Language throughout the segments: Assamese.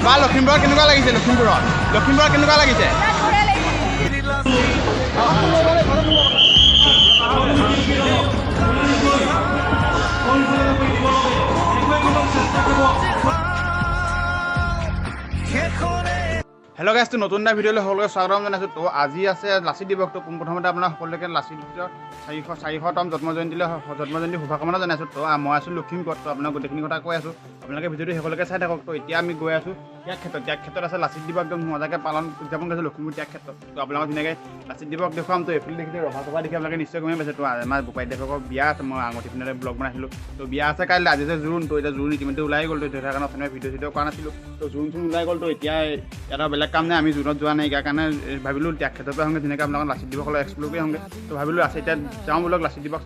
বা লখিমপুৰত কেনেকুৱা লাগিছে? লখিমপুৰত কেনেকুৱা লাগিছে? হেল্ল' গাইছ, নতুন এটা ভিডিঅ'লৈ সকলোকে স্বাগতম জনাইছোঁ। তো আজি আছে লাচিত দিৱস। তো পোনপ্ৰথমতে আপোনাৰ সকলোকে লাচিত 400তম জন্মজয়ন্তী শুভকামনা জনাইছোঁ। তো মই আছোঁ লখিমপুৰত। তো আপোনাক গোটেইখিনি কথা কৈ আছোঁ, আপোনালোকে ভিডিঅ'টো সকলোকে চাই থাকক। তো এতিয়া আমি গৈ আছোঁ ত্যাগ ক্ষেত্ৰত আছে লাচিত দিৱস একদম মজাকৈ উদযাপন কৰিছোঁ লখিমপুৰ ত্যাগ ক্ষেত্ৰত। তো আপোনালোকক ধুনীয়াকৈ লাচিত দিৱস দেখুৱাম। তো এইফালে দেখিছে ৰভা চভা দেখি আপোনালোকে নিশ্চয় গমেই পাইছে। তো আমাৰ বোপাইদেৱকৰ বিয়া আছে, মই আঙুঠি পিন্ধাই ব্লগ বনাইছিলোঁ। তো বিয়া আছে কাইলৈ, আজি যে জোৰোণ। তো এতিয়া জোৰোণ ইতিমধ্যে ওলাই গ'ল। তো সেইটো কাৰণে অথনি ভিডিঅ' কৰা নাছিলোঁ। তো জোৰোণ ওলাই গ'ল। তো এতিয়া ইয়াত বেলেগ কাম নাই, আমি জোৰোণত যোৱা নাই। ইয়াৰ কাৰণে ভাবিলোঁ ত্যাগ ক্ষেত্ৰৰ পৰা আহোঁগৈ, ধুনীয়াকৈ আপোনালোকক লাচিত দিৱসলৈ এক্সপ্ল'ৰ কৰি আহোঁগৈ। তো ভাবিলোঁ আছে এতিয়া যাওঁ বোলক লাচিত দিৱস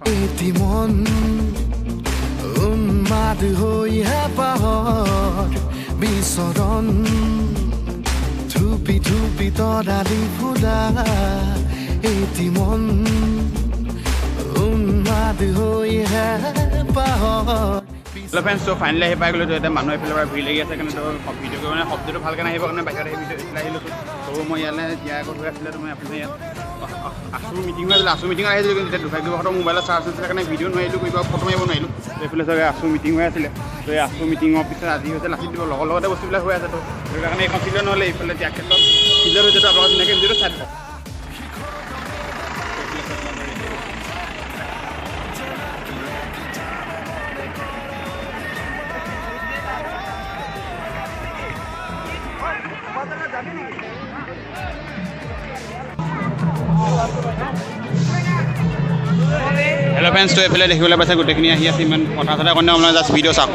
উন্মাদ হৈহে পাহৰ বিচৰণ ধুপি ধুপি তৰালি ফুলা এটি মন উন্মাদ হৈহে পাহৰ। হেল্ল' ফ্ৰেণ্ডছ, তো ফাইনেলি আহি পাই গ'লোঁ। তো এতিয়া মানুহ এইফালৰ পৰা ভিৰ লাগি আছে কাৰণে তো ভিডিঅ' কৰি মানে শব্দটো ভালকৈ নাহিব কাৰণে বাহিৰত আহি ভিডিঅ' ওলাই আহিলোঁ। তো মই ইয়ালৈ দিয়া আগত হৈ আছিলে। তো মই আপোনাৰ ইয়াত আছু মিটিং হৈ আছিলে, আছু মিটিঙত আহিছিলোঁ। কিন্তু এতিয়া দুৰ্ভাগ্যবশতঃ মোবাইলত চাৰ্জ হৈছিলে কাৰণে ভিডিঅ' নোৱাৰিলোঁ, কৰিব ফটো মাৰিব নোৱাৰিলোঁ। তো এইফালে চাগে আছু মিটিং হৈ আছিলে। তো এই আছু মিটিঙৰ পিছত আজি হৈছে লাচিত দিৱস, লগতে বস্তুবিলাক হৈ আছে। তো সেইটো কাৰণে এইখন ফিল্ডত নহ'লে এইফালে ত্যাগ ক্ষেত্ৰত ফিল্ডত হৈছে। তো আপোনালোকে ধুনীয়াকৈ ভিডিঅ'টো চাই থাকক। হেল্ল' ফ্ৰেণ্ডছ, তো এইফালে দেখিবলৈ পাইছে গোটেইখিনি আহি আছে। ইমান কথা চথা কাৰণে আপোনাৰ জাষ্ট ভিডিঅ' চাওক।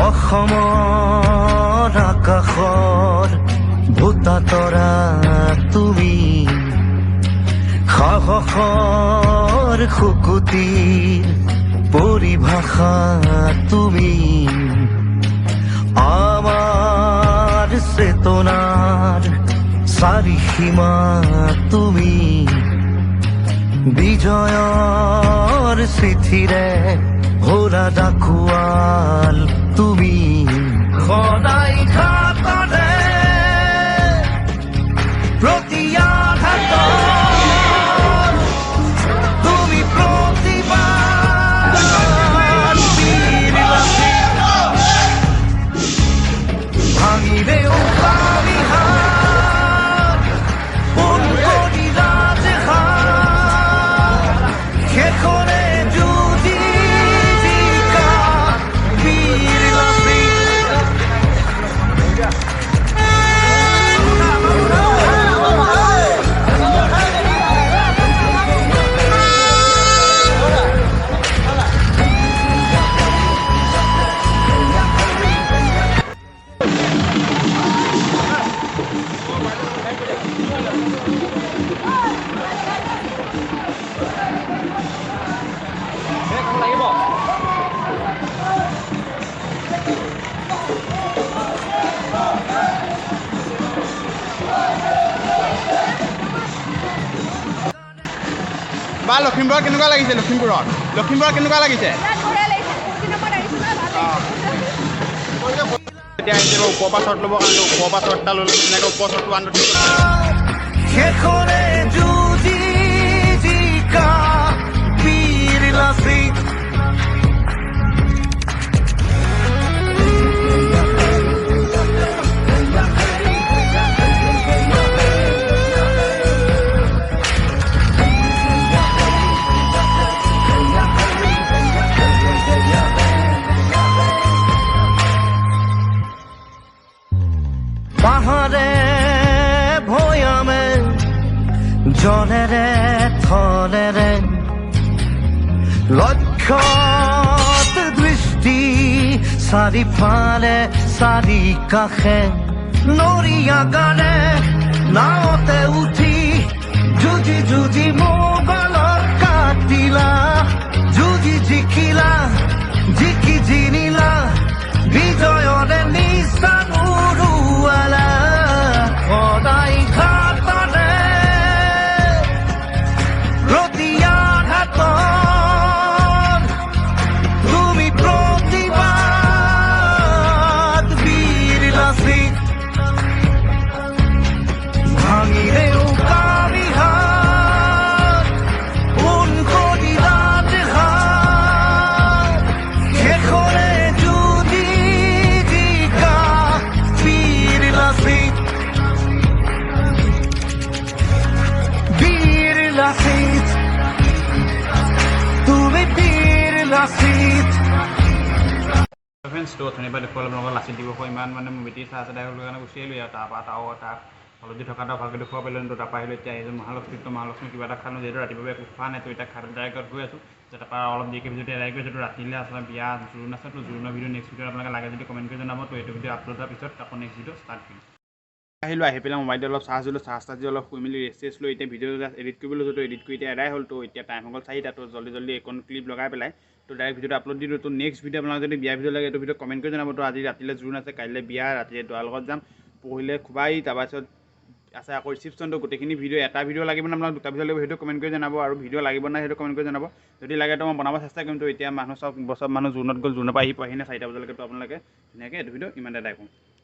অসমৰ আকাশৰ ভূতা তৰা তুমি, সাহসৰ শুকুতিৰ পৰিভাষা তুমি, আমাৰ চেতনাৰ চাৰিসীমা তুমি, বিজয়ৰ চিঠিৰে ভৰা ডাকুৱাল তুমি, সদায় ঘাটৰে প্ৰতি আঘাতত তুমি প্ৰতিবাদ বীৰ লাচিত ভাঙিলেও বা লখিমপুৰত কেনেকুৱা লাগিছে? লখিমপুৰত কেনেকুৱা লাগিছে? এতিয়া আহিছে ওপৰৰ পৰা শ্বট ল'বৰ কাৰণে, ওপৰৰ পৰা শ্বট এটা ল'লোঁ। তেনেকৈ ওপৰৰ শ্বটটো আনটো বীৰ লাচিত পাহাৰে ভৈয়ামে জলেৰে থলেৰে লক্ষ্যত দৃষ্টি চাৰিফালে চাৰি কাষে নৰিয়া গানে নাওতে উঠি যুঁজি যুঁজি মোগলক কাটিলা, যুঁজি জিকিলা, জিকি জিনিলা, বিজয়ৰে নিচান উৰুৱালা, সদায় ঘাটৰে ফ্ৰেণ্ডছ তো অথনিৰ পৰা দেখুৱালোঁ আপোনালোকৰ লাচিত দিৱসৰ ইমান মানে মুভিটি চাই আছে তাই কাৰণে গুচি আহিলোঁ আৰু তাৰপৰা তাক অলৰেডি থকা এটা ভালকৈ দেখুৱাব পাৰিলোঁ তো তাৰপৰা আহিলোঁ এতিয়া আহিছোঁ মহালক্ষ্মী কিবা এটা খালোঁ যিহেতু ৰাতিপুৱা একো খোৱা নাই তো এতিয়া খাই ডাইৰেক্টত গৈ আছোঁ তাৰপৰা অলপ দেৰিকৈ ভিডিঅ'টো এৰাই গৈছোঁ তো ৰাতিলৈ আচলতে বিয়া জোৰোণ আছে তো জোৰোণৰ ভিডিঅ' নেক্সট ভিডিঅ'ত আপোনালোকে লাগে যদি কমেণ্ট কৰি জনাব তো এইটো ভিডিঅ' আপলোড হোৱাৰ পিছত আকৌ নেক্সট ভিডিঅ' ষ্টাৰ্ট কৰিম আহিলোঁ আহি পেলাই মোবাইলটো অলপ চাৰ্জ দিলোঁ চাৰ্জ দি অলপ শুই মেলি ৰেষ্ট লৈ এতিয়া ভিডিঅ' এডিট কৰিব লৈছোঁ তো এডিট কৰি এতিয়া এৰাই হ'ল তো এতিয়া টাইম হৈ গ'ল 4টা তো জল্দি এইকণ ক্লিপ লগাই পেলাই তো ডাইৰেক্ট ভিডিঅ'টো আপলোড দিলোঁ তো নেক্সট ভিডিঅ' আপোনালোকে যদি বিয়া ভিডিঅ' লাগে এইটো ভিডিঅ' কমেণ্ট কৰি জনাব তো আজি ৰাতিলৈ জোৰোণ আছে কাইলৈ বিয়া ৰাতিলৈ দৰাৰ লগত যাম পৰহিলৈ খুবাই তাৰপাছত আছে আকৌ ৰিচিপশ্যনটো গোটেইখিনি ভিডিঅ' এটা ভিডিঅ' লাগিব নে আপোনালোক দুটা ভিডিঅ' লাগিব সেইটো কমেণ্ট কৰি জনাব আৰু ভিডিঅ' লাগিব নাই সেইটো কমেণ্ট কৰি জনাব যদি লাগে তো মই বনাব চেষ্টা কৰিম তো এতিয়া মানুহ চব মানুহ জোৰোণত গ'ল জোৰোণৰ পৰা আহি পোৱাহি নে 4টা বজালৈকে তো আপোনালোকে ধুনীয়াকৈ এইটো ভিডিঅ' ইমানতে এদায় কৰোঁ